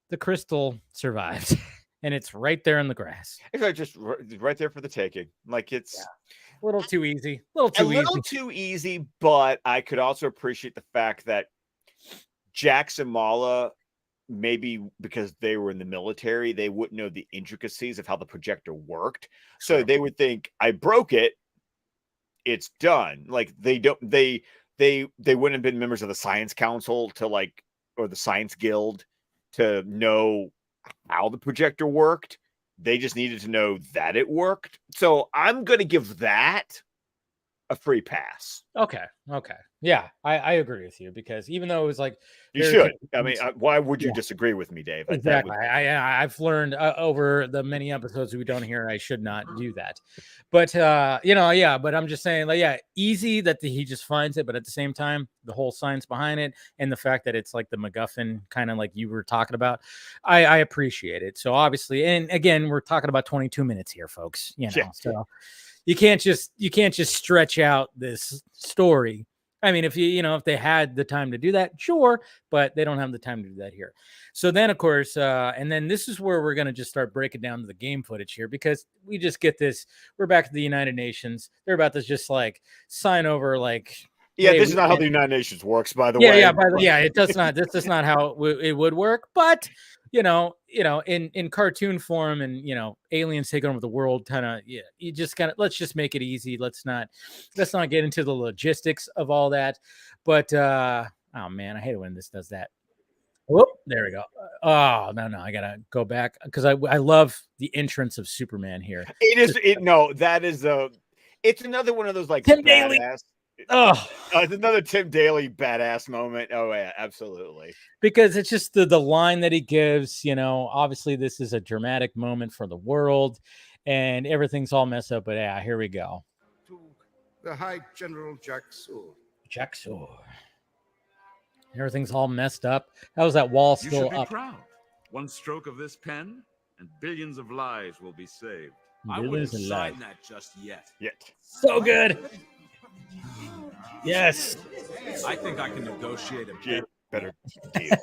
the crystal survives. And it's right there in the grass. It's just right there for the taking. Like, it's a little too easy. A little too easy, but I could also appreciate the fact that Jax and Mala, maybe because they were in the military, they wouldn't know the intricacies of how the projector worked. So they would think, I broke it, it's done. Like, they wouldn't have been members of the Science Council or the Science Guild to know how the projector worked. They just needed to know that it worked. So I'm going to give that a free pass. Okay. Yeah, I agree with you, because even though it was like, you should. I mean, why would you disagree with me, Dave? Exactly. I've learned over the many episodes we don't hear, I should not do that. But but I'm just saying, like, easy that he just finds it, but at the same time, the whole science behind it and the fact that it's like the MacGuffin, kind of like you were talking about, I appreciate it. So obviously, and again, we're talking about 22 minutes here, folks. So you can't just stretch out this story. I mean, if they had the time to do that, sure, but they don't have the time to do that here. So then, of course, and then this is where we're going to just start breaking down the game footage here, because we just get this. We're back to the United Nations. They're about to just like sign over, like, yeah, this is not how the United Nations works, by the way. It does not. This is not how it would work. But in cartoon form, and aliens taking over the world, kind of, you just kind of, let's just make it easy. Let's not get into the logistics of all that. But oh man, I hate it when this does that. Whoop, there we go. Oh no, I gotta go back, because I love the entrance of Superman here. It's another one of those, like, Tim Daly. It's another Tim Daly badass moment. Oh yeah, absolutely. Because it's just the line that he gives. Obviously this is a dramatic moment for the world, and everything's all messed up. But yeah, here we go. To the High General Jaxor. Everything's all messed up. How is that wall still up? You should up? be proud. One stroke of this pen, and billions of lives will be saved. I wouldn't sign that just yet. So good. Yes. I think I can negotiate a better deal.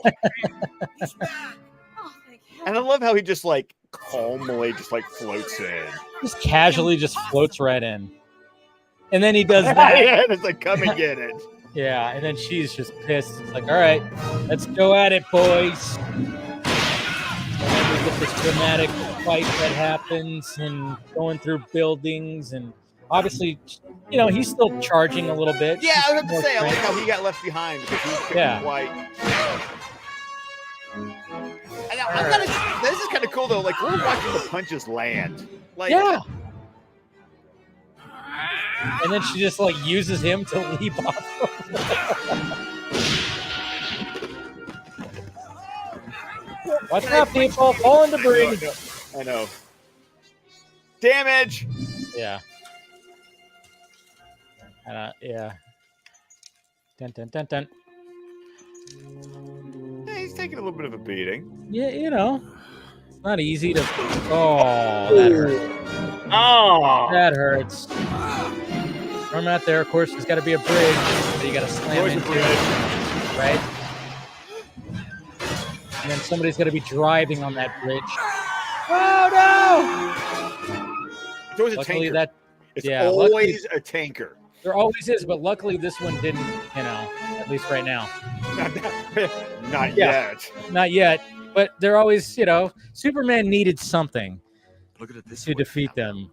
And I love how he just, like, calmly just, like, floats in. Just casually just floats right in. And then he does that. Yeah, and it's like, come and get it. Yeah, and then she's just pissed. It's like, all right, let's go at it, boys. And then we get this dramatic fight that happens, and going through buildings, and obviously, he's still charging a little bit. Yeah, I was about to say, I like how he got left behind, because he couldn't quite. This is kind of cool, though. Like, we're watching the punches land. Like, yeah. And then she just, like, uses him to leap off. Watch out, people. Fall in debris. I know. Damage. Yeah. Yeah. Dun, dun, dun, dun. Yeah, he's taking a little bit of a beating. Yeah, it's not easy to. Oh, that hurts. Oh, that hurts. Throw him out there. Of course, there's got to be a bridge that you got to slam into, right? And then somebody's got to be driving on that bridge. Oh no! It's always a tanker. It's always a tanker. There always is, but luckily this one didn't, at least right now. Not yet. Not yet. But they're always, Superman needed something to defeat them.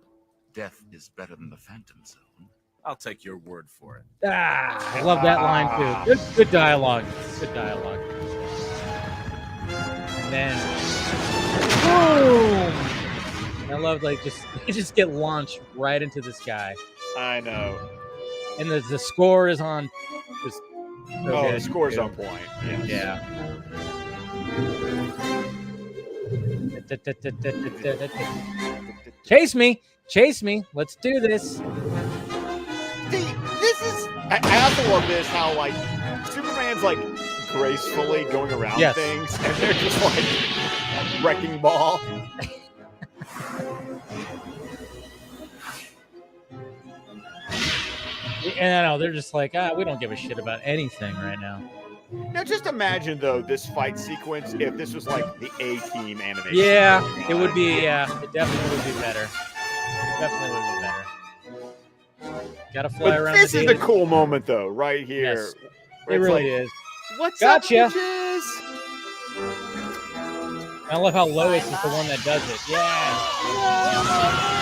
Death is better than the Phantom Zone. I'll take your word for it. I love that line too. Good dialogue. Good dialogue. And then, boom! I love, like, you just get launched right into the sky. I know. And the score is on. Just the score's on point. Yes. Yeah. Chase me. Let's do this. See, this is. I also love this. How, like, Superman's, like, gracefully going around things, and they're just like a wrecking ball. And I know they're just like, we don't give a shit about anything right now. Now, just imagine though this fight sequence if this was like the A-Team animation. Yeah, it would be. Yeah, it definitely would be better. Definitely would be better. Gotta fly But around. this is the cool moment though, right here. Yes, it really is. What's Gotcha. up, bitches? I love how Lois is the one that does it. Yeah.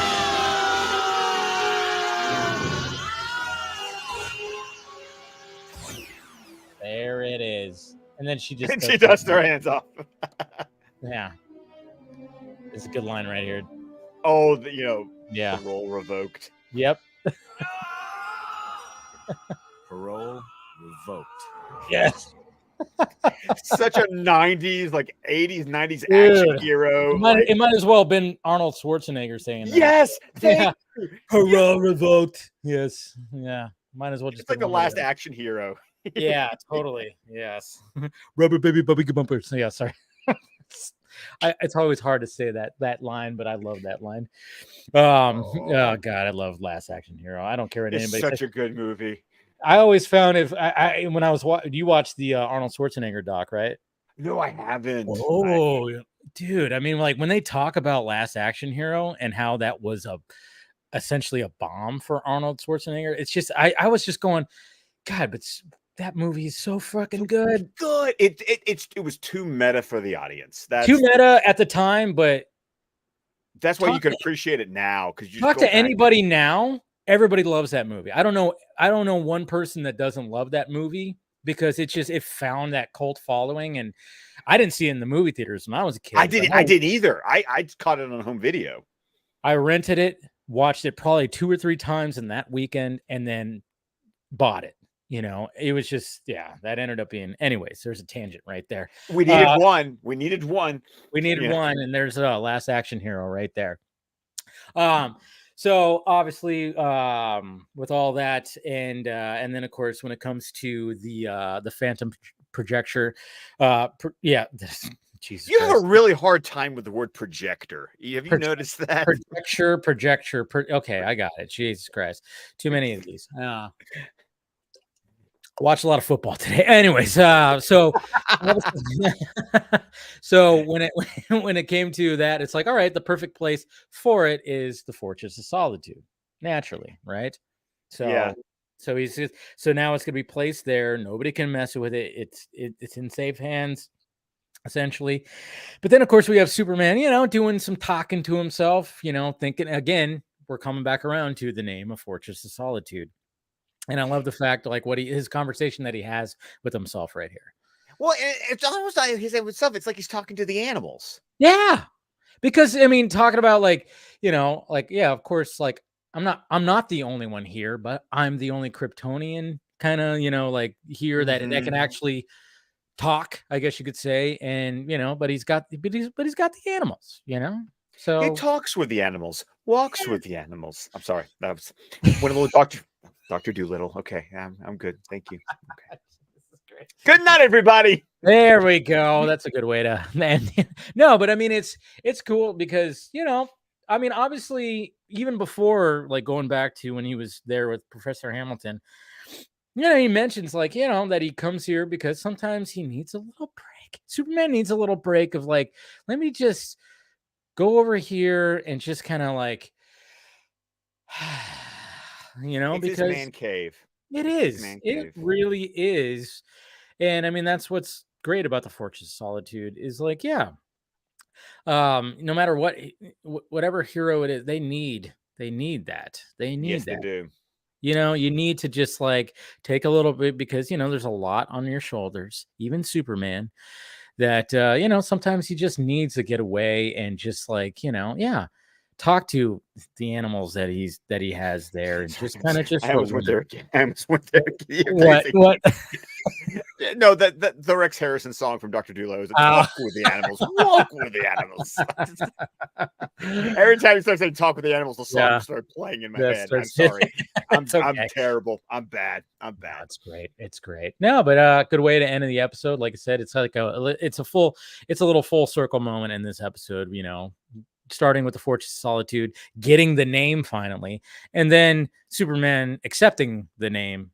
There it is. And then she just And she dusts her hands off. Yeah. It's a good line right here. Oh, Yeah. the role revoked. Yep. Parole revoked. Yes. Such a 90s, like 80s, 90s Dude. action hero. It might as well have been Arnold Schwarzenegger saying that. Yes. Yeah. Parole revoked. Yes. Yeah. Might as well just. It's like the last action hero. Yeah, totally. Yes. Rubber baby bubby bumpers. Yeah, sorry. It's always hard to say that line, but I love that line. Oh God, I love Last Action Hero. I don't care what It's anybody such says. a good movie. I always found when I was you watched the Arnold Schwarzenegger doc, right? No, I haven't. Oh, dude. I mean, like when they talk about Last Action Hero and how that was essentially a bomb for Arnold Schwarzenegger, it's just I was just going, God, but that movie is so fucking good. Good. It was too meta for the audience. That's too meta at the time, but that's why you can appreciate it now. Because you talk to anybody now, everybody loves that movie. I don't know one person that doesn't love that movie because it found that cult following, and I didn't see it in the movie theaters when I was a kid. I didn't either. I caught it on home video. I rented it, watched it probably 2 or 3 times in that weekend, and then bought it. It was just, that ended up being, anyways, there's a tangent right there. We needed one. We needed one. And there's a Last Action Hero right there. So obviously, with all that, and then of course, when it comes to the Phantom projector, Jesus, you have a really hard time with the word projector. Have you noticed that? Projector. Okay, I got it. Jesus Christ, too many of these. Watch a lot of football today. Anyways, so when it came to that, it's like, all right, the perfect place for it is the Fortress of Solitude, naturally, right? So yeah. So so now it's gonna be placed there. Nobody can mess with it. It's in safe hands, essentially. But then, of course, we have Superman, doing some talking to himself, thinking again. We're coming back around to the name of Fortress of Solitude. And I love the fact, like, his conversation that he has with himself right here. Well, it's almost like his stuff. It's like he's talking to the animals. Yeah, because I mean, talking about of course, like I'm not the only one here, but I'm the only Kryptonian kind of, here that can actually talk, I guess you could say, and but he's got the animals, So he talks with the animals, walks with the animals. I'm sorry, that was one of the Dr. Doolittle. Okay, I'm good. Thank you. Okay. Good night, everybody. There we go. That's a good way to end. No, but I mean, it's cool because, I mean, obviously, even before, like, going back to when he was there with Professor Hamilton, he mentions, like, that he comes here because sometimes he needs a little break. Superman needs a little break of, like, let me just go over here and just kind of like, it's because his man cave. It is. It really is. And I mean, that's what's great about the Fortress of Solitude is, like, no matter whatever hero it is, they need that. They need yes, that. They do. You need to just, like, take a little bit because, there's a lot on your shoulders, even Superman, that, sometimes he just needs to get away and just, like, talk to the animals that he has there and just kind of just. I almost went there again. What? No, the Rex Harrison song from Dr. Doolittle is "Talk with the Animals." Walk with the animals. Every time you start saying "talk with the animals," the song started playing in my head. I'm sorry. I'm terrible. I'm bad. It's great. It's great. No, but good way to end the episode. Like I said, it's like it's a little full circle moment in this episode. starting with the Fortress of Solitude, getting the name finally, and then Superman accepting the name.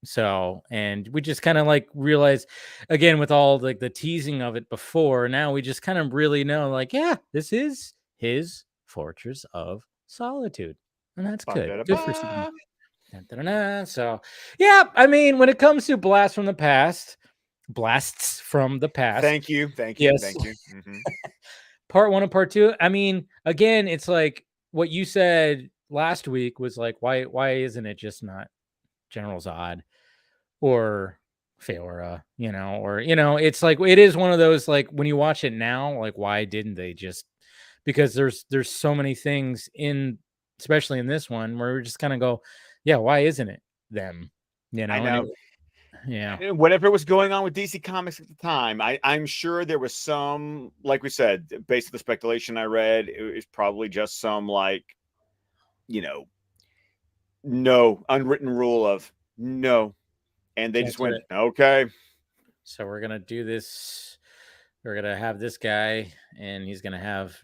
So, and we just kind of like realize again with all like the teasing of it before, now we just kind of really know, like, yeah, this is his Fortress of Solitude. And that's good. Good for Superman. Ba-da-da-ba. Dun, dun, dun, dun. So, yeah, I mean, when it comes to blasts from the past, Thank you. yes, Mhm. part one and part two. I mean, again, it's like what you said last week was like, why isn't it just not General Zod or Feora, or it's like it is one of those like when you watch it now, like why didn't they just because there's so many things in especially in this one where we just kind of go, yeah, why isn't it them? I And know. yeah. Whatever was going on with DC Comics at the time, I'm sure there was some, like we said, based on the speculation I read, it was probably just some like, no unwritten rule of no. And they Can't just do went, it. okay. So we're gonna do this. We're gonna have this guy, and he's gonna have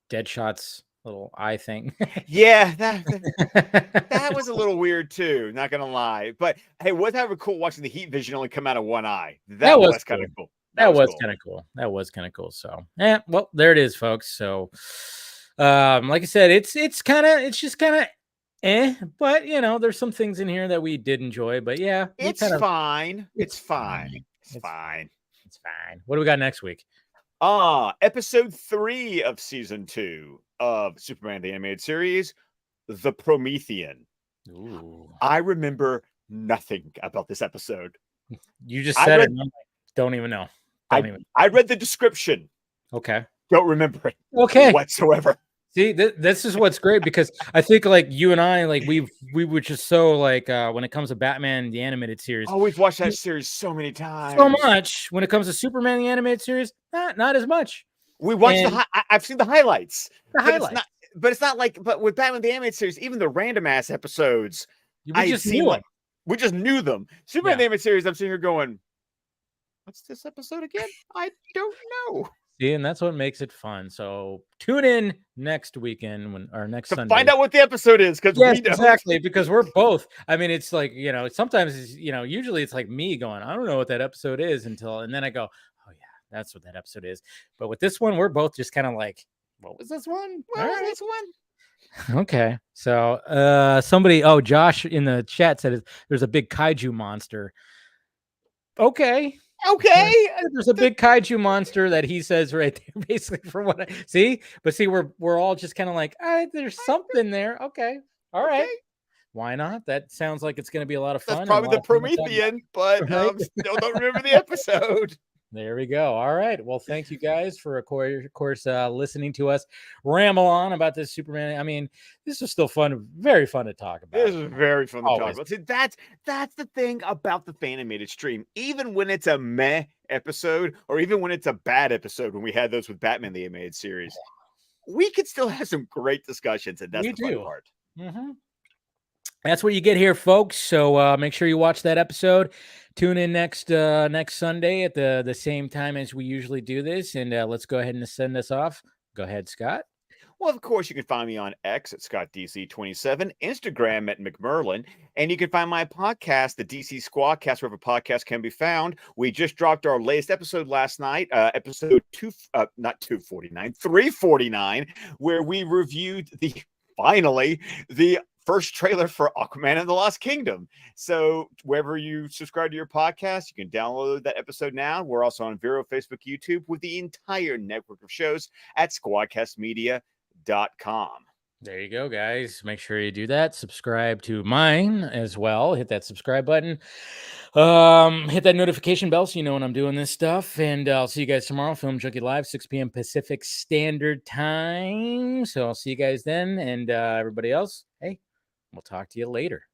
Deadshot's little eye thing. Yeah, that was a little weird too, not gonna lie. But hey, was that cool watching the heat vision only come out of one eye? That That was was kind of cool. That was Cool. kind of cool. That was kind of cool. So, well, there it is, folks. So, like I said, it's just kind of but there's some things in here that we did enjoy. But yeah, It's fine. It's fine. It's It's fine. It's fine. What do we got next week? Episode 3 of season 2 of Superman the Animated Series, The Promethean. Ooh. I remember nothing about this episode. You just said it. And I'm like, don't even know. I read the description. Okay. Don't remember it. Okay. Whatsoever. See, this is what's great because I think like you and I, like we were just so like when it comes to Batman the animated series. Oh, we've watched that series so many times. So much. When it comes to Superman the animated series, not as much. We watched I've seen the highlights. But it's not like with Batman the animated series, even the random ass episodes, We just knew them. We just knew them. Superman the animated series, I'm sitting here going, what's this episode again? I don't know. See, and that's what makes it fun. So tune in next weekend next Sunday. Find out what the episode is, because we don't. Exactly, because we're both. I mean, it's like, sometimes it's, usually it's like me going, I don't know what that episode is and then I go, oh yeah, that's what that episode is. But with this one, we're both just kind of like, what was this one? This one? Okay. So Josh in the chat said there's a big kaiju monster. Okay. There's a big kaiju monster that he says right there, basically, for what I see. But see, we're all just kind of like, there's something there. Okay. All right. Okay. Why not? That sounds like it's going to be a lot of fun. That's probably the Promethean, but still don't remember the episode. There we go. All right. Well, thank you guys for, of course, listening to us ramble on about this Superman. I mean, this is still fun, very fun to talk about. This is very fun to talk about. See, that's the thing about the Fan-imated stream. Even when it's a meh episode, or even when it's a bad episode, when we had those with Batman the Animated Series, we could still have some great discussions, and that's the fun part. Mm-hmm. That's what you get here, folks. So make sure you watch that episode. Tune in next Sunday at the same time as we usually do this. And let's go ahead and send this off. Go ahead, Scott. Well, of course, you can find me on X at ScottDC27, Instagram at McMerlin, and you can find my podcast, the DC Squadcast, wherever podcasts can be found. We just dropped our latest episode last night, episode 349, where we reviewed the first trailer for Aquaman and the Lost Kingdom. So wherever you subscribe to your podcast, you can download that episode now. We're also on Vero, Facebook, YouTube, with the entire network of shows at squadcastmedia.com. There you go, guys. Make sure you do that. Subscribe to mine as well. Hit that subscribe button. Hit that notification bell so you know when I'm doing this stuff. And I'll see you guys tomorrow. Film Junkie Live, 6 p.m. Pacific Standard Time. So I'll see you guys then. And everybody else, hey, we'll talk to you later.